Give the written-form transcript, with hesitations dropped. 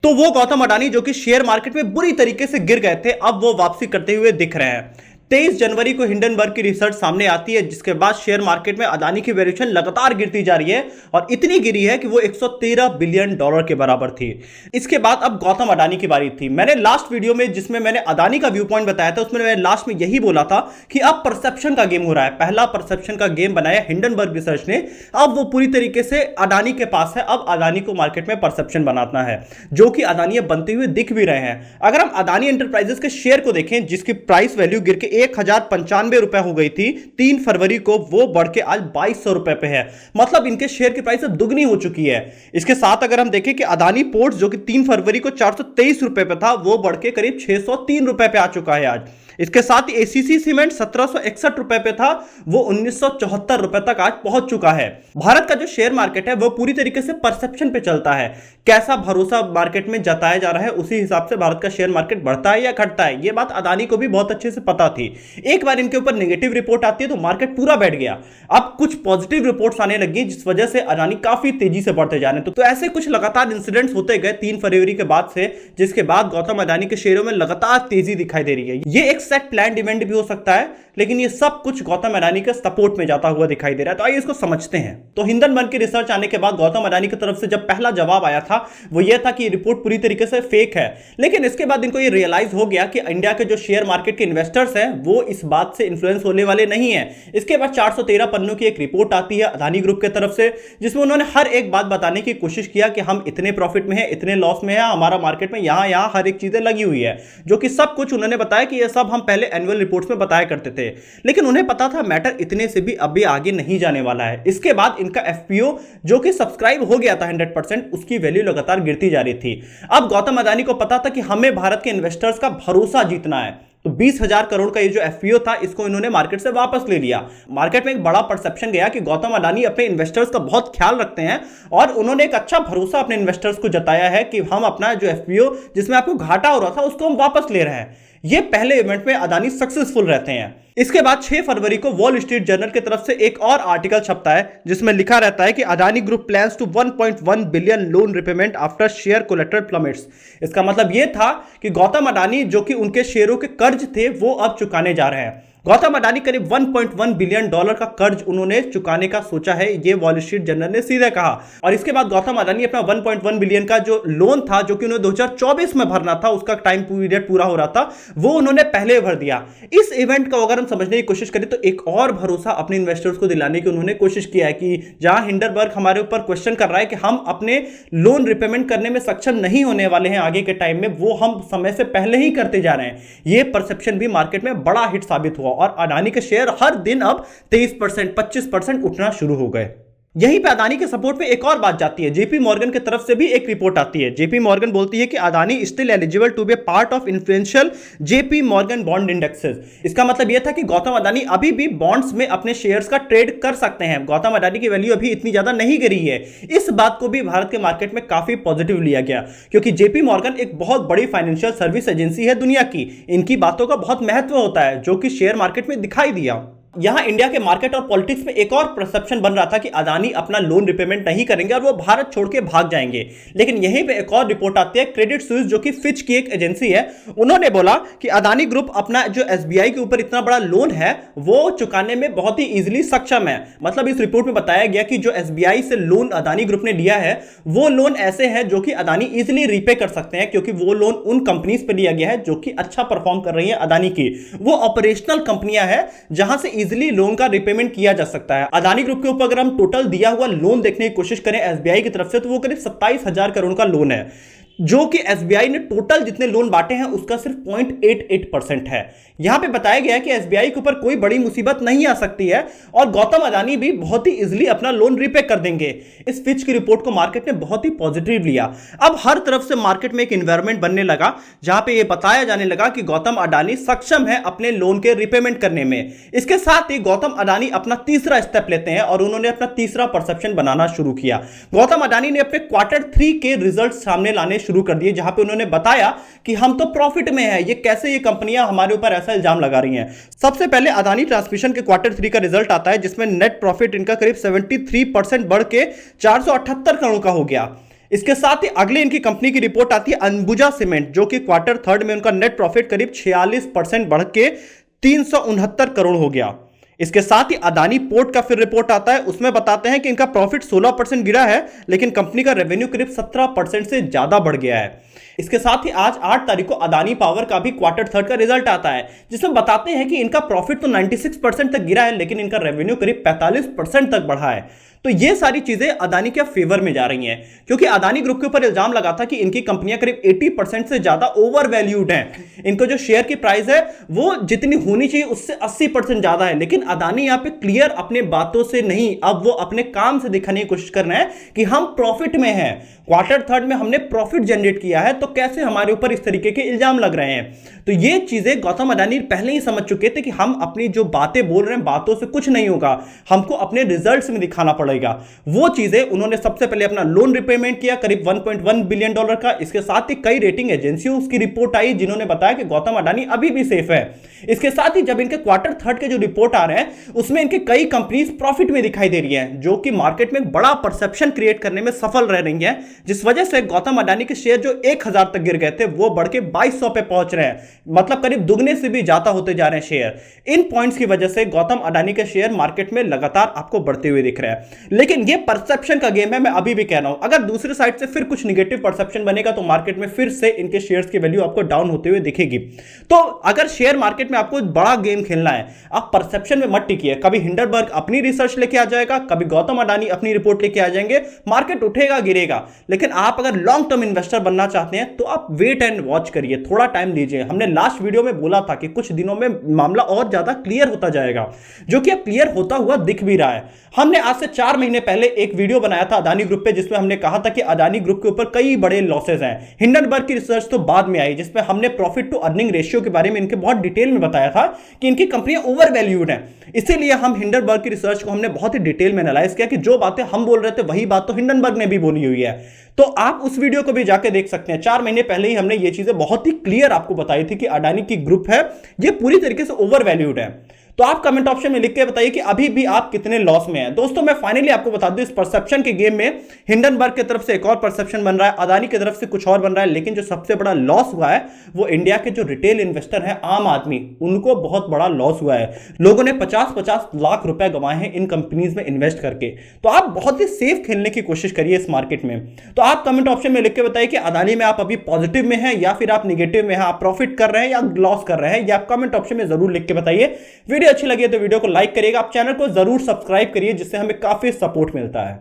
तो वो गौतम अडानी जो कि शेयर मार्केट में बुरी तरीके से गिर गए थे, अब वो वापसी करते हुए दिख रहे हैं। 23 जनवरी को हिंडनबर्ग की रिसर्च सामने आती है, जिसके बाद शेयर मार्केट में अदानी की वैल्यूएशन लगातार गिरती जा रही है और इतनी गिरी है कि वो 113 बिलियन डॉलर के बराबर थी। इसके बाद अब गौतम अडानी की बारी थी। मैंने लास्ट वीडियो में जिसमें मैंने अदानी का व्यू पॉइंट बताया था, उसमें मैंने लास्ट में यही बोला था कि अब परसेप्शन का गेम हो रहा है। पहला परसेप्शन का गेम बनाया हिंडनबर्ग रिसर्च ने, अब वो पूरी तरीके से अडानी के पास है। अब अदानी को मार्केट में परसेप्शन बनाना है, जो कि अदानी बनते हुए दिख भी रहे हैं। अगर हम अदानी एंटरप्राइजेस के शेयर को देखें, जिसकी प्राइस वैल्यू गिर के 1095 रुपए हो गई थी 3 फरवरी को, वो बढ़ के आज 2200 रुपए पे है। मतलब इनके शेयर की प्राइस अब दुगनी हो चुकी है। इसके साथ अगर हम देखें कि अदानी पोर्ट्स जो कि 3 फरवरी को 423 रुपए पे था, वो बढ़ के करीब 603 रुपए पे आ चुका है आज। इसके साथ एसीसी सीमेंट 1761 रुपए पे था, वो 1974 रुपए तक आज पहुंच चुका है। भारत का जो शेयर मार्केट है वो पूरी तरीके से परसेप्शन पे चलता है। कैसा भरोसा मार्केट में जताया जा रहा है, उसी हिसाब से भारत का शेयर मार्केट बढ़ता है या घटता है। ये बात अदानी को भी बहुत अच्छे से पता थी। एक बार इनके ऊपर नेगेटिव रिपोर्ट आती है तो मार्केट पूरा बैठ गया। अब कुछ पॉजिटिव रिपोर्ट्स आने लगी, जिस वजह से अदानी काफी तेजी से बढ़ते जा रहे हैं। तो ऐसे कुछ लगातार इंसिडेंट्स होते गए 3 फरवरी के बाद से, जिसके बाद गौतम अडानी के शेयरों में लगातार तेजी दिखाई दे रही है। ये एक सेट प्लान इवेंट भी हो सकता है, लेकिन ये सब कुछ गौतम अडानी के सपोर्ट में जाता हुआ दिखाई दे रहा है। तो आइए इसको समझते हैं। तो हिंडनबर्ग की रिसर्च आने के बाद गौतम अडानी की तरफ से जब पहला जवाब आया था, वो ये था कि ये रिपोर्ट पूरी तरीके से फेक है। लेकिन इसके बाद इनको ये रियलाइज हो गया कि इंडिया के जो शेयर मार्केट के इन्वेस्टर्स हैं, वो इस बात से इन्फ्लुएंस होने वाले नहीं है। इसके बाद 413 पन्नों की एक रिपोर्ट आती है अदानी ग्रुप की तरफ से, जिसमें उन्होंने हर एक बात बताने की कोशिश किया कि हम इतने प्रॉफिट में है, इतने लॉस में है, हमारा मार्केट में यहां हर एक चीजें लगी हुई है, जो कि सब कुछ उन्होंने बताया कि ये सब हम पहले एनुअल रिपोर्ट्स में बताया करते थे। लेकिन उन्हें पता था मैटर इतने से भी अभी आगे नहीं जाने वाला है। इसके बाद इनका एफपीओ जो कि सब्सक्राइब हो गया था 100%, उसकी वैल्यू लगातार गिरती जा रही थी। अब गौतम अडानी को पता था कि हमें भारत के इन्वेस्टर्स का भरोसा जीतना है, तो 20,000 करोड़ का ये जो एफपीओ था, इसको इन्होंने मार्केट से वापस ले लिया। मार्केट में एक बड़ा परसेप्शन गया कि गौतम अडानी अपने इन्वेस्टर्स का बहुत ख्याल रखते हैं और उन्होंने एक अच्छा भरोसा अपने इन्वेस्टर्स को जताया है कि हम अपना जो एफपीओ जिसमें आपको घाटा हो रहा था, उसको हम वापस ले रहे हैं। ये पहले इवेंट में अडानी सक्सेसफुल रहते हैं। इसके बाद 6 फरवरी को वॉल स्ट्रीट जर्नल की तरफ से एक और आर्टिकल छपता है, जिसमें लिखा रहता है कि Adani group plans to 1.1 billion loan repayment after share collateral plummets. इसका मतलब यह था कि गौतम अडानी जो कि उनके शेयरों के कर्ज थे, वो अब चुकाने जा रहे हैं। गौतम अडानी करीब 1.1 बिलियन डॉलर का कर्ज उन्होंने चुकाने का सोचा है, ये वॉल स्ट्रीट जर्नल ने सीधे कहा। और इसके बाद गौतम अडानी अपना 1.1 बिलियन का जो लोन था, जो कि उन्हें 2024 में भरना था, उसका टाइम पीरियड पूरा हो रहा था, वो उन्होंने पहले भर दिया। इस इवेंट को अगर हम समझने की कोशिश करें तो एक और भरोसा अपने इन्वेस्टर्स को दिलाने की उन्होंने कोशिश किया है कि जहां हिंडनबर्ग हमारे ऊपर क्वेश्चन कर रहा है कि हम अपने लोन रिपेमेंट करने में सक्षम नहीं होने वाले हैं आगे के टाइम में, वो हम समय से पहले ही करते जा रहे हैं। यह परसेप्शन भी मार्केट में बड़ा हिट साबित हुआ और अडानी के शेयर हर दिन अब 23%, 25% उठना शुरू हो गए। यहीं पे अडानी के सपोर्ट में एक और बात जाती है। जेपी मॉर्गन की तरफ से भी एक रिपोर्ट आती है। जेपी मॉर्गन बोलती है कि Adani still eligible to be part of influential JP Morgan bond indexes. इसका मतलब यह था कि गौतम अडानी अभी भी बॉन्ड्स में अपने शेयर्स का ट्रेड कर सकते हैं। गौतम अडानी की वैल्यू अभी इतनी ज्यादा नहीं गिरी है। इस बात को भी भारत के मार्केट में काफी पॉजिटिव लिया गया, क्योंकि जेपी मॉर्गन एक बहुत बड़ी फाइनेंशियल सर्विस एजेंसी है दुनिया की। इनकी बातों का बहुत महत्व होता है, जो कि शेयर मार्केट में दिखाई दिया। यहां इंडिया के मार्केट और पॉलिटिक्स में एक और परसेप्शन बन रहा था कि अडानी अपना लोन रिपेमेंट नहीं करेंगे और वो भारत छोड़ के भाग जाएंगे। लेकिन यहीं पे एक और रिपोर्ट आती है क्रेडिट स्विस, जो कि फिच की एक एजेंसी है। उन्होंने बोला कि अडानी ग्रुप अपना जो एसबीआई के ऊपर इतना बड़ा लोन है, वो चुकाने में बहुत ही इजीली सक्षम है। मतलब इस रिपोर्ट में बताया गया कि जो एसबीआई से लोन अडानी ग्रुप ने लिया है, वो लोन ऐसे हैं जो कि अडानी इजीली रीपे कर सकते हैं, क्योंकि वो लोन उन कंपनीज पर लिया गया है जो कि अच्छा परफॉर्म कर रही है अडानी की। वो ऑपरेशनल कंपनियां हैं जहां से इजीली लोन का रिपेमेंट किया जा सकता है। अडानी ग्रुप के ऊपर अगर हम टोटल दिया हुआ लोन देखने की कोशिश करें एसबीआई की तरफ से, तो वो करीब 27,000 करोड़ का लोन है, जो कि एसबीआई ने टोटल जितने लोन बांटे हैं उसका सिर्फ 0.88% है। यहां पे बताया गया है कि एसबीआई के ऊपर कोई बड़ी मुसीबत नहीं आ सकती है और गौतम अडानी भी बहुत ही इजीली अपना लोन रीपे कर देंगे। इस फिच की रिपोर्ट को मार्केट ने बहुत ही पॉजिटिव लिया। अब हर तरफ से मार्केट में एक एनवायरनमेंट बनने लगा, जहां पे यह बताया जाने लगा कि गौतम अडानी सक्षम है अपने लोन के रिपेमेंट करने में। इसके साथ ही गौतम अडानी अपना तीसरा स्टेप लेते हैं और उन्होंने अपना तीसरा परसेप्शन बनाना शुरू किया। गौतम अडानी ने अपने Q3 के रिजल्ट सामने लाने शुरू कर दिए, जहां पे उन्होंने बताया कि हम तो प्रॉफिट में है, ये कैसे ये कंपनियां हमारे ऊपर ऐसा इल्जाम लगा रही हैं। सबसे पहले अडानी ट्रांसमिशन के Q3 का रिजल्ट आता है, जिसमें नेट प्रॉफिट इनका करीब 73% बढ़ के 478 करोड़ का हो गया। इसके साथ ही अगले इनकी कंपनी की रिपोर्ट आती है अंबुजा सीमेंट, जो कि क्वार्टर थर्ड में उनका नेट प्रॉफिट करीब 46% बढ़ के 369 करोड़ हो गया। इसके साथ ही अदानी पोर्ट का फिर रिपोर्ट आता है, उसमें बताते हैं कि इनका प्रॉफिट 16% गिरा है, लेकिन कंपनी का रेवेन्यू करीब 17% से ज्यादा बढ़ गया है। इसके साथ ही आज 8 तारीख को अदानी पावर का भी क्वार्टर थर्ड का रिजल्ट आता है, जिसमें बताते हैं कि इनका प्रॉफिट तो 96% तक गिरा है, लेकिन इनका रेवेन्यू करीब 45% तक बढ़ा है। तो ये सारी चीजें अदानी के फेवर में जा रही हैं, क्योंकि अदानी ग्रुप के ऊपर इल्जाम लगा था कि इनकी कंपनियां करीब 80% से ज्यादा ओवर वैल्यूड हैं। इनको जो शेयर की प्राइस है वो जितनी होनी चाहिए उससे 80% ज्यादा है। लेकिन अदानी यहां पे क्लियर अपने बातों से नहीं, अब वो अपने काम से दिखाने की कोशिश कर रहे हैं कि हम प्रॉफिट में हैं, क्वार्टर थर्ड में हमने प्रॉफिट जनरेट किया है, तो कैसे हमारे ऊपर इस तरीके के इल्जाम लग रहे हैं। तो ये चीजें गौतम अडानी पहले ही समझ चुके थे कि हम अपनी जो बातें बोल रहे हैं बातों से कुछ नहीं होगा, हमको अपने रिजल्ट्स में दिखाना पड़ेगा। वो चीजें उन्होंने सबसे पहले अपना लोन रिपेमेंट किया करीब $1.1 बिलियन का। इसके साथ ही कई रेटिंग एजेंसियों की रिपोर्ट आई जिन्होंने बताया कि गौतम अडानी अभी भी सेफ है। इसके साथ ही जब इनके क्वार्टर थर्ड के जो रिपोर्ट आ रहे हैं उसमें इनके कई कंपनीज प्रॉफिट में दिखाई दे रही हैं, जो कि मार्केट में बड़ा परसेप्शन क्रिएट करने में सफल रह रही हैं, जिस वजह से गौतम अडानी के शेयर जो 1000 तक गिर गए थे वो बढ़ के 2200 पे पहुंच रहे हैं, मतलब करीब दुगने से भी ज्यादा होते जा रहे हैं शेयर। इन पॉइंट्स की वजह से गौतम अडानी के शेयर मार्केट में लगातार आपको बढ़ते हुए दिख रहे हैं। लेकिन ये परसेप्शन का गेम है, मैं अभी भी कह रहा हूं, अगर दूसरी साइड से फिर कुछ निगेटिव परसेप्शन बनेगा तो मार्केट में फिर से इनके शेयर्स की वैल्यू आपको डाउन होते हुए दिखेगी। तो अगर शेयर मार्केट में आपको बड़ा गेम खेलना है, आप परसेप्शन में मत टिकिए। कभी हिंडनबर्ग अपनी रिसर्च लेके आ जाएगा, कभी गौतम अडानी अपनी रिपोर्ट लेके आ जाएंगे, मार्केट उठेगा गिरेगा। लेकिन आप अगर लॉन्ग टर्म इन्वेस्टर बनना चाहते हैं तो आप वेट एंड वॉच करिए, थोड़ा टाइम दीजिए। हमने लास्ट वीडियो में बोला था कि कुछ दिनों में मामला और ज्यादा क्लियर होता जाएगा, जो कि अब क्लियर होता हुआ दिख भी रहा है। हमने आज से 4 महीने पहले एक वीडियो बनाया था अदानी ग्रुप पे, जिसमें हमने कहा था कि अदानी ग्रुप के ऊपर कई बड़े लॉसेस हैं। हिंडनबर्ग की रिसर्च तो बाद में आई, जिसमें हमने प्रॉफिट टू अर्निंग रेशियो के बारे में इनके बहुत डिटेल में बताया था कि इनकी कंपनियां ओवर वैल्यूड हैं। इसीलिए हम हिंडनबर्ग की रिसर्च को हमने बहुत ही डिटेल में एनालाइज किया कि जो बातें हम बोल रहे थे वही बात तो हिंडनबर्ग ने भी बोली हुई है। तो आप उस वीडियो को भी जाके देख सकते हैं। 4 महीने पहले ही हमने ये चीजें बहुत ही क्लियर आपको बताई थी कि अडानी की ग्रुप है ये पूरी तरीके से ओवर वैल्यूड है। तो आप कमेंट ऑप्शन में लिख के बताइए कि अभी भी आप कितने लॉस में हैं। दोस्तों मैं फाइनली आपको बता दूं, इस परसेप्शन के गेम में हिंडनबर्ग की तरफ से एक और परसेप्शन बन रहा है, अदानी की तरफ से कुछ और बन रहा है, लेकिन जो सबसे बड़ा लॉस हुआ है वो इंडिया के जो रिटेल इन्वेस्टर है, आम आदमी, उनको बहुत बड़ा लॉस हुआ है। लोगों ने 50-50 लाख रुपए गंवाए हैं इन कंपनीज में इन्वेस्ट करके। तो आप बहुत ही सेफ खेलने की कोशिश करिए इस मार्केट में। तो आप कमेंट ऑप्शन में लिख के बताइए कि अदानी में आप अभी पॉजिटिव में हैं या फिर आप निगेटिव में हैं, आप प्रॉफिट कर रहे हैं या लॉस कर रहे हैं, या आप कमेंट ऑप्शन में जरूर लिख के बताइए। वीडियो अच्छी लगी तो वीडियो को लाइक करिएगा, आप चैनल को जरूर सब्सक्राइब करिए, जिससे हमें काफी सपोर्ट मिलता है।